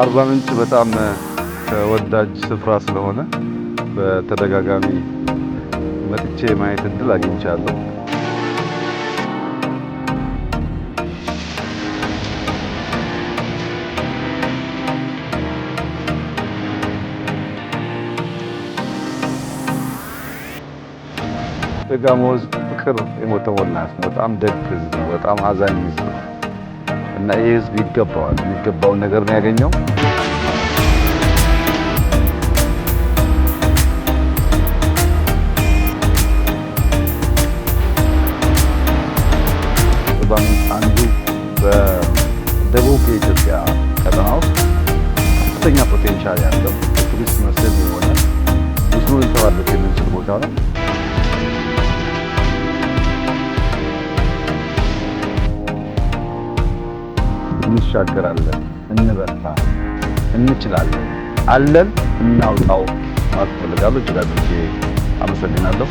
አርባ ምንጭ በጣም ተወዳጅ ስፍራ ስለሆነ በተደጋጋሚ መጥቼ ማየት እድል አግኝቻለሁ። የጋሞ ሕዝብ ፍቅር የተሞላ ነው። በጣም ደግ ሕዝብ ነው። በጣም አዛኝ ሕዝብ ነው እና ይህ ሕዝብ ይገባዋል። የሚገባውን ነገር ነው ያገኘው። አንዱ በደቡብ የኢትዮጵያ ቀጠና ውስጥ ከፍተኛ ፖቴንሻል ያለው ቱሪስት መስህብ የሆነ ብዙ ልንሰራበት የምንችል ቦታ ነው። እንሻገራለን፣ እንበርታ፣ እንችላለን፣ አለን፣ እናውጣው ማለት እፈልጋለሁ። እጅግ አድርጌ አመሰግናለሁ።